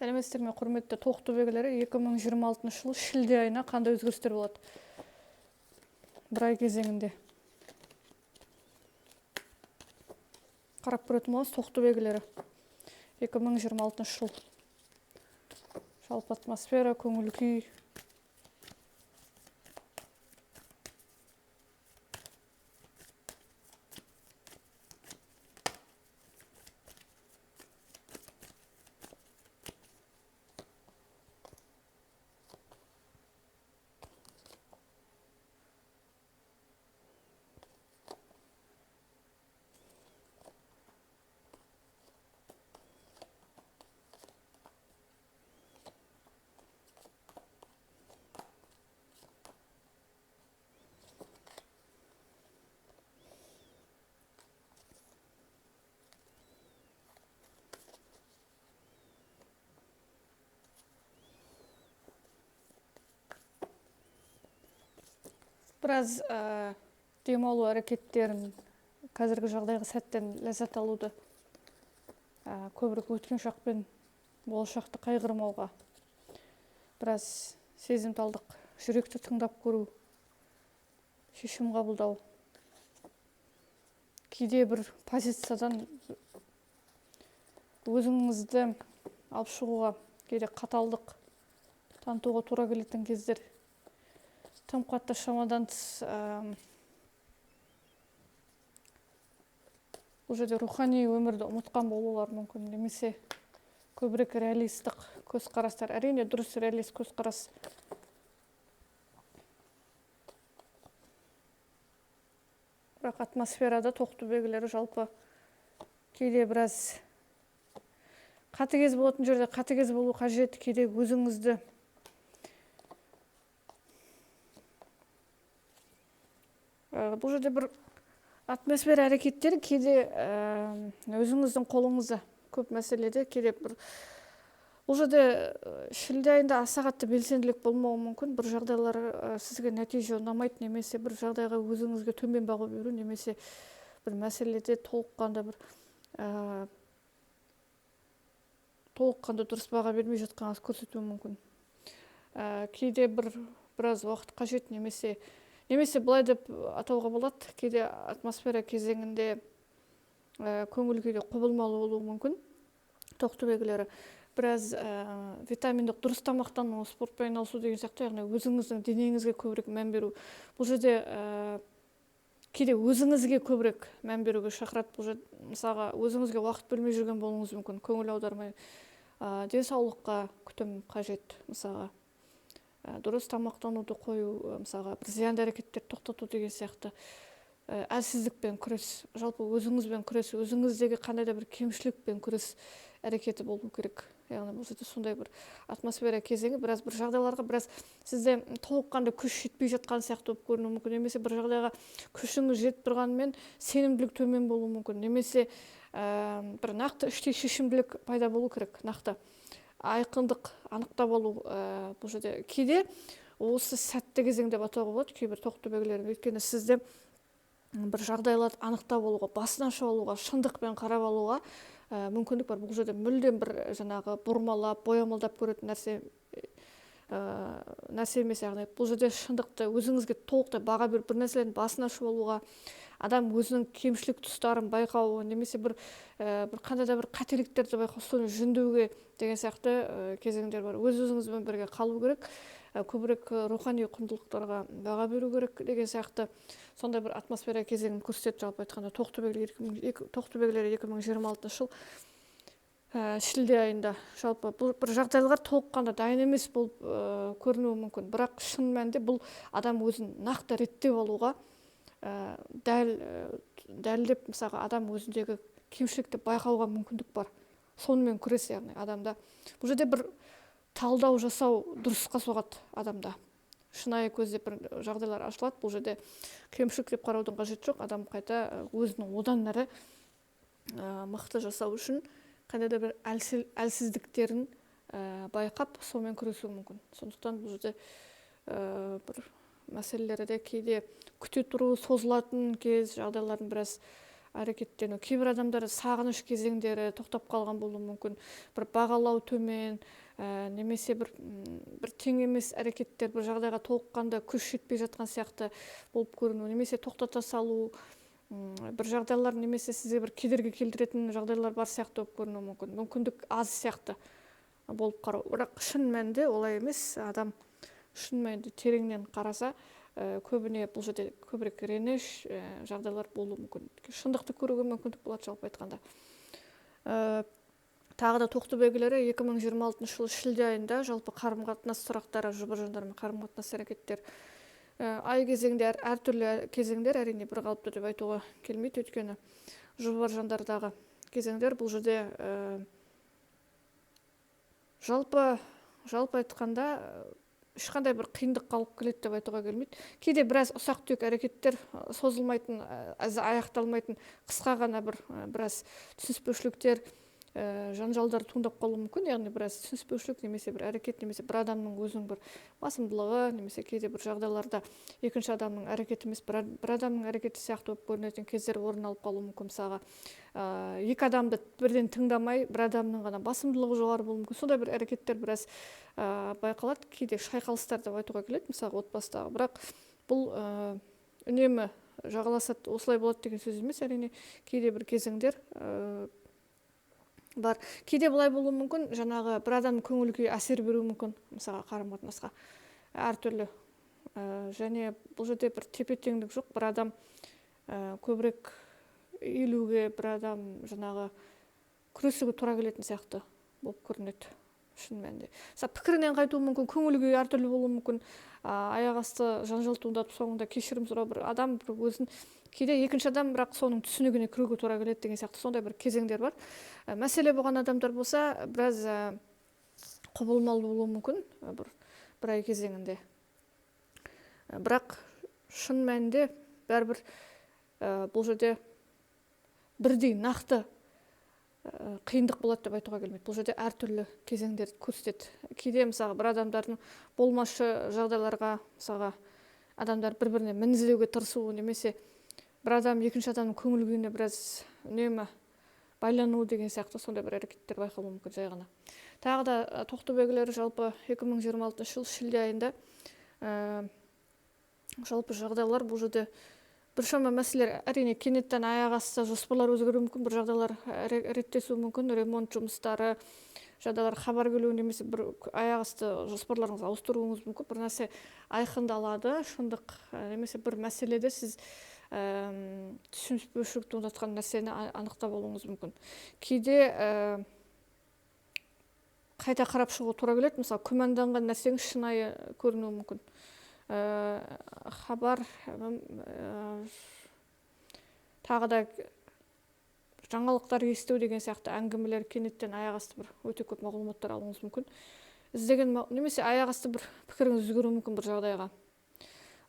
Сәлеметсіздер ме, құрметті тоқтыбегілері, 2026 жыл шілде айына қандай өзгерістер болады? Бір ай кезеңінде. Қарап көретін болсаңыз, тоқтыбегілері, 2026 жыл. Жалпы атмосфера, көңіл күй. Біраз демалу әрекеттерін, қазіргі жағдайға сәттен ләззат алуды, көбірек өткен шақпен болашақты қайғырмауға, біраз сезімталдық, жүректі тыңдап көру, шешім қабылдау. Кейде бір позициядан өзіңізді алып шығуға, кейде қаталдық танытуға тура келетін кездер. Тым қатты шамадан тыс бұл жерде рухани өмірді ұмытқан болулар мүмкін, немесе көбірек реалистік көзқарастар. Әрине дұрыс реалист көзқарас. Бірақ атмосферада тоқтыбегілері жалпы кейде біраз қатыгез болатын жерде қатыгез болу қажет, кейде өзіңізді бұл жерде бір атмосфера әрекеттері кейде өзіңіздің қолыңызда көп мәселеде, кейде бір бұл жерде шілде айында аса қатты белсенділік болмауы мүмкін. Бір жағдайлар сізге нәтиже ұнамайды, немесе бір жағдайға өзіңізге төмен баға беру, немесе бір мәселеде толыққанды дұрыс баға бермей жатқаныңыз көрсетуі мүмкін. Кейде біраз уақыт қажет, немесе былай деп атауға болады, кейде атмосфера кезеңінде көңіл күйде құбылмалы болуы мүмкін. Тоқтыбегілері біраз витаминдік дұрыс тамақтану, спортпен айналысу деген сияқты, яғни өзіңіздің денеңізге көбірек мән беру. Бұл жерде кейде өзіңізге көбірек мән беруге шақырады. Бұл жерде мысалға өзіңізге уақыт бөлмей жүрген болуыңыз мүмкін, көңіл аудармай. Денсаулыққа күтім қажет, мысалға. Дұрыс тамақтануды қою, мысалға бір зиянды әрекеттерді тоқтату деген сияқты. Әлсіздікпен күрес, жалпы өзіңізбен күрес, өзіңіздегі қандай да бір кемшілікпен күрес әрекеті болу керек. Яғни бұл жерде сондай бір атмосфера кезеңі, біраз бір жағдайларға біраз сізде толыққанды күш жетпей жатқан сияқты болып көрінуі мүмкін, немесе бір жағдайға күшіңіз жетіп тұрғанымен сенімділік төмен болуы мүмкін, немесе бір нақты іштей шешімділік пайда болу керек, нақты айқындық анықтап алу. Бұл жерде кейде осы сәтті кезең деп атауға болады кейбір тоқтыбегілердің, өйткені сізде бір жағдайларды анықтап алуға, басын ашып алуға, шындықпен қарап алуға мүмкіндік бар. Бұл жерде мүлдем бір жаңағы бұрмалап, боямалдап көретін нәрсе емес, яғни бұл жерде шындықты өзіңізге толықтай баға беріп, бір нәрселердің басын ашып алуға, адам өзінің кемшілік тұстарын байқауы, немесе бір қандай да бір қателіктерді байқау, соны жөндеуге деген сияқты кезеңдер бар. Өз-өзіңізбен бірге қалу керек, көбірек рухани құндылықтарға баға беру керек деген сияқты сондай бір атмосфера кезеңін көрсетеді. Жалпы айтқанда тоқтыбегілері 2026 жыл шілде айында жалпы бұл бір жағдайлар толыққанды дайын емес болып көрінуі мүмкін. Бірақ шын мәнінде бұл адам өзін нақты реттеп алуға, дәлдеп, мысалға адам өзіндегі кемшілікті байқауға мүмкіндік бар. Сонымен күрес, яғни адамда бұл жерде бір талдау жасау дұрысқа соғады адамда. Шынайы көзде бір жағдайлар ашылады. Бұл жерде кемшілік деп қараудың қажеті жоқ. Адам қайта өзінің одан әрі мықты жасау үшін қандай да бір әлсіздіктерін байқап, сонымен күресуі мүмкін. Сондықтан бұл жерде бір мәселелерде кейде күте тұру созылатын кез жағдайлардың біраз әрекеттену. Кейбір адамдар сағыныш кезеңдері тоқтап қалған болуы мүмкін, бір бағалау төмен, немесе бір тең емес әрекеттер бір жағдайға толыққанда күш жетпей жатқан сияқты болып көріну, немесе тоқтата салу, бір жағдайлар немесе сізге бір кедергі келтіретін жағдайлар бар сияқты болып көрінуі мүмкін. Мүмкіндік аз сияқты болып қарау. Бірақ шын мәнінде олай емес. Адам шын мәнінде тереңнен қараса, көбіне бұл жерде көбірек реніш жағдайлар болуы мүмкін. Шындықты көруге мүмкіндік болады жалпы айтқанда. Тағы да тоқтыбегілері 2026 жылы шілде айында жалпы қарым-қатынас сұрақтары, жұбы жандармен қарым-қатынас әрекеттер ай кезеңде әртүрлі кезеңдер әрине бір қалыпты деп айтуға келмейді, өйткені жұбы жандардағы кезеңдер бұл жерде жалпы айтқанда ешқандай бір қиындыққа алып келеді деп айтуға келмейді. Кейде біраз ұсақ-түйек әрекеттер созылмайтын, аяқталмайтын, қысқа ғана біраз түсініспеушіліктер, жанжалдар туындап қалуы мүмкін. Яғни біраз түсініспеушілік немесе бір әрекет, немесе бір адамның өзінің бір басымдылығы, немесе кейде бір жағдайларда екінші адамның әрекеті емес, бір адамның әрекеті сияқты болып көрінетін кездер орын алып қалуы мүмкін. Мысалға, екі адамды бірден тыңдамай, бір адамның ғана басымдылығы жоғары болуы мүмкін. Сондай бір әрекеттер біраз байқалады. Кейде шайқалыстар деп айтуға келеді, мысалы отбасыдағы. Бірақ бұл үнемі жағаласады, осылай болады деген сөз емес, әрине. Кейде бір кезеңдер бар. Кейде былай болуы мүмкін, жаңағы бір адамның көңіл күйі әсер беруі мүмкін, мысалға қарым-қатынасқа әртүрлі. Және бұл жерде бір тепе-теңдік жоқ. Бір адам көбірек иілуге, бір адам жаңағы күресуге тура келетін сияқты болып көрінеді шын мәнінде. Пікірінен қайтуы мүмкін, көңіл күйі әртүрлі болуы мүмкін, аяқ асты жанжал туындатып, соңында кешірім сұрау, бір адам бір өзін кейде екінші адам бірақ соның түсінігіне кіруге тура келеді деген сияқты сондай бір кезеңдер бар. Мәселе болған адамдар болса, біраз құбылмалы болуы мүмкін бір ай кезеңінде. Бірақ шын мәнінде бәрібір бұл жерде бірдей нақты қиындық болады деп айтуға келмейді. Бұл жерде әртүрлі кезеңдер көрсетеді. Кейде мысалы бір адамдардың болмашы жағдайларға, мысалға адамдар бір-біріне мініздеуге тырысуы, немесе бір адам екінші адамның көңіл күйіне біраз үнемі байлануы деген сияқты сондай бір әрекеттер байқалуы мүмкін жай ғана. Тағы да тоқтыбегілері жалпы 2026 жыл шілде айында жалпы жағдайлар бұл жерде біршама мәселелер әрине кенеттен аяқ асты жоспарлар өзгеруі мүмкін, бір жағдайлар реттесуі мүмкін, ремонт жұмыстары, жағдайлар хабар келуі, немесе бір аяқ асты жоспарларыңызды ауыстыруыңыз мүмкін. Бір нәрсе айқындалады, шындық немесе бір мәселеде сіз түсініспеушілік туындатқан нәрсені анықтап алуыңыз мүмкін. Кейде қайта қарап шығуға тура келеді, мысалы күмәнданған нәрсеңіз шынайы көрінуі мүмкін. Хабар тағы да жаңалықтар есту деген сияқты әңгімелер кенеттен аяқ асты бір өте көп мағлұматтар алуыңыз мүмкін. Іздеген немесе аяқ асты бір пікіріңіз өзгеруі мүмкін бір жағдайға.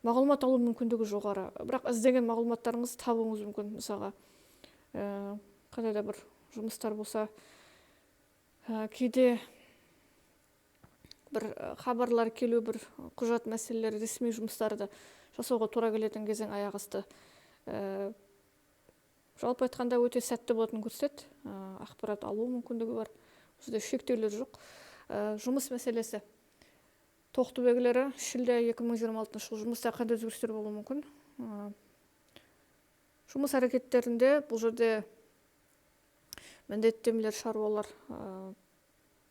Мағлұмат алу мүмкіндігі жоғары, бірақ іздеген мағлұматтарыңыз табуыңыз мүмкін. Мысалға, қандай да бір жұмыстар болса, кейде бір хабарлар келу, бір құжат мәселелері, ресми жұмыстарды жасауға тура келетін кезең аяқ асты. Жалпы айтқанда өте сәтті болатынын көрсетеді. Ақпарат алу мүмкіндігі бар. Бізде шектеулер жоқ. Жұмыс мәселесі. Тоқтыбегілері шілде 2026 жыл жұмыста қандай өзгерістер болуы мүмкін? Жұмыс әрекеттерінде бұл жерде міндеттемелер, шаруалар,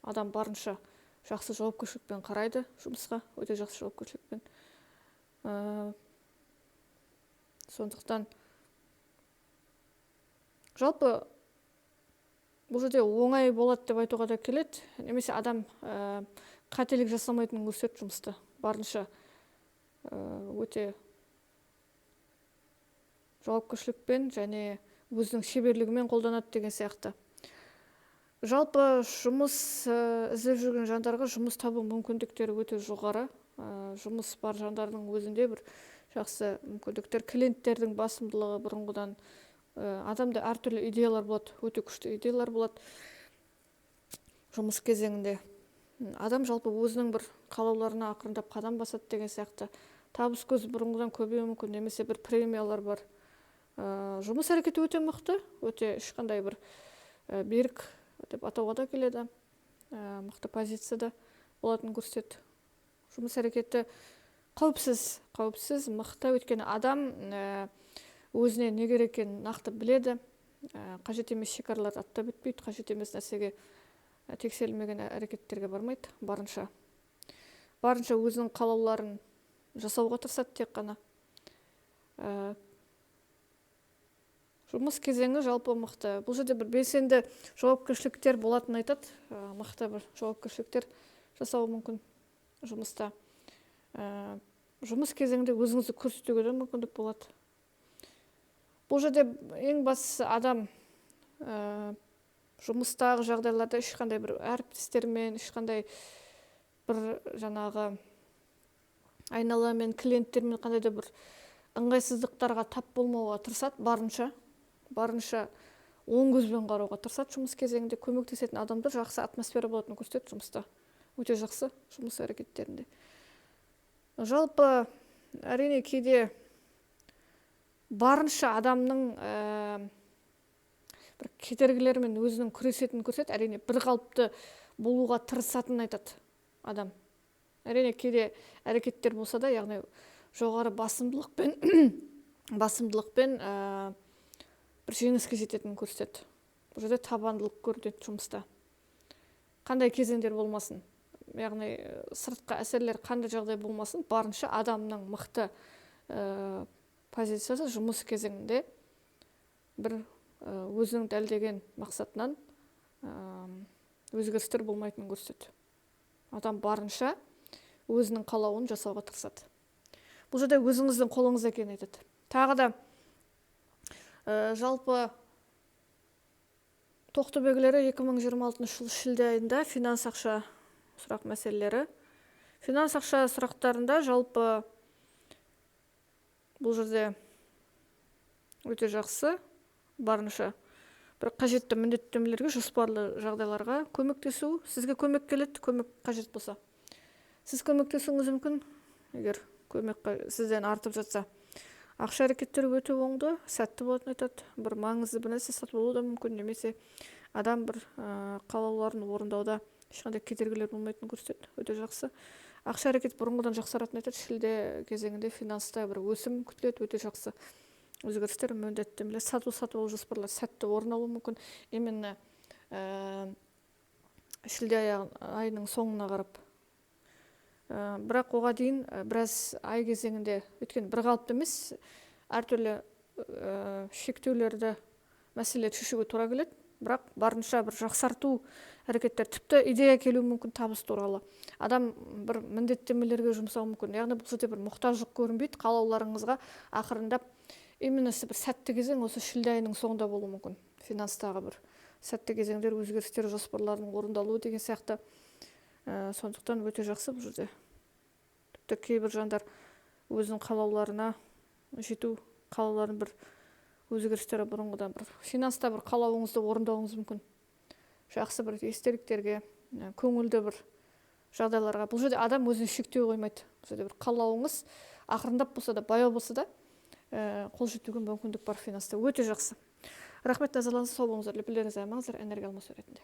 адам барынша жақсы жауапкершілікпен қарайды жұмысқа, өте жақсы жауапкершілікпен. Сондықтан жалпы бұл жерде оңай болады деп айтуға да келеді, немесе адам қателік жасамайтынын көрсетеді жұмысты. Барынша өте жауапкершілікпен және өзінің шеберлігімен қолданады деген сияқты. Жалпы жұмыс іздеп жүрген жандарға жұмыс табу мүмкіндіктері өте жоғары. Жұмыс бар жандардың өзінде бір жақсы мүмкіндіктер, клиенттердің басымдылығы бұрынғыдан, адамда әртүрлі идеялар болады, өте күшті идеялар болады жұмыс кезеңінде. Адам жалпы өзінің бір қалауларына ақырындап қадам басады деген сияқты. Табыс көзі бұрынғыдан көбеюі мүмкін, немесе бір премиялар бар. жұмыс әрекеті өте мықты, өте ешқандай бір берік деп атауға да келеді, мықты позицияда болатынын көрсетеді. Жұмыс әрекеті қауіпсіз, мықты, өйткені адам өзіне не керек екенін нақты біледі, қажет емес шекараларды аттап өтпейді, қажет емес нәрсеге тексерілмеген әрекеттерге бармайды, барынша өзінің қалауларын жасауға тырысады тек қана. Жұмыс кезеңі жалпы мықты. Бұл жерде бір белсенді жауапкершіліктер болатынын айтады, мықты бір жауапкершіліктер жасауы мүмкін жұмыста. Жұмыс кезеңінде өзіңізді көрсетуге де мүмкіндік болады. Бұл жерде ең бастысы адам жұмыстағы жағдайларда ешқандай бір әріптестермен, ешқандай бір жаңағы айналамен, клиенттермен қандай да бір ыңғайсыздықтарға тап болмауға тырысады, барынша оң көзбен қарауға тырысады. Жұмыс кезеңінде көмектесетін адамдар жақсы атмосфера болатынын көрсетеді жұмыста. Өте жақсы жұмыс әрекеттерінде. Жалпы әрине кейде барынша адамның бір кедергілермен өзінің күресетінін көрсетеді. Әрине бір қалыпты болуға тырысатынын айтады адам. Әрине кейде әрекеттер болса да, яғни жоғары басымдылықпен бір жеңіске жететінін көрсетеді. Бұл жерде табандылық көрсетеді жұмыста. Қандай кезеңдер болмасын, яғни сыртқы әсерлер қандай жағдай болмасын, барынша адамның мықты позициясы жұмыс кезеңінде бір өзінің дәлдеген мақсатынан өзгерістер болмайтынын көрсетеді. Адам барынша өзінің қалауын жасауға тырысады. Бұл жерде өзіңіздің қолыңызда екенін айтады. Тағы да жалпы тоқтыбегілері 2026 жыл шілде айында финанс ақша сұрақ мәселелері. Финанс ақша сұрақтарында жалпы бұл жерде өте жақсы, барынша бір қажетті міндеттемелерге, жоспарлы жағдайларға көмектесу, сізге көмек келеді, көмек қажет болса. Сіз көмектесуіңіз мүмкін, егер көмек сізден артып жатса. Ақша әрекеттері өте оңды, сәтті болатынын айтады. Бір маңызды бір нәрсе сатып алуы да мүмкін, немесе адам бір қалауларын орындауда ешқандай кедергілер болмайтынын көрсетеді. Өте жақсы. Ақша әрекет бұрынғыдан жақсаратынын айтады. Шілде кезеңінде финанста бір өсім күтіледі, өте жақсы. Өзгерістер, міндеттемелер, сатып алу жоспарлар сәтті орын алуы мүмкін. Именно шілде айының соңына қарап. Бірақ оға дейін біраз ай кезеңінде, өткен бір қалыпты емес, әртүрлі шектеулерді, мәселелерді шешуге тура келеді. Бірақ барынша бір жақсарту әрекеттер, тіпті идея келуі мүмкін табыс туралы. Адам бір міндеттемелерге жұмсауы мүмкін. Яғни бұл жерде бір мұқтаждық көрінбейді, қалауларыңызға ақырындап. Именно бір сәтті кезең осы шілде айының соңында болуы мүмкін. Финанстағы бір сәтті кезеңдер, өзгерістер, жоспарлардың орындалуы деген сияқты. Сондықтан өте жақсы бұл жерде. Тіпті кейбір жандар өзінің қалауларына жету, қалауларын бір өзгерістері бұрынғыдан бір финанста бір қалауыңызды орындауыңыз мүмкін. Жақсы бір естеліктерге, көңілді бір жағдайларға. Бұл жерде адам өзін шектеу қоймайды. Бұл жерде бір қалауыңыз ақырындап болса да, баяу болса да қол жетуге мүмкіндік бар финанста. Өте жақсы. Рахмет, назарларыңызға сау болыңыздар. Лепілдеріңізді аймаңыздар, энергия алмасу ретінде.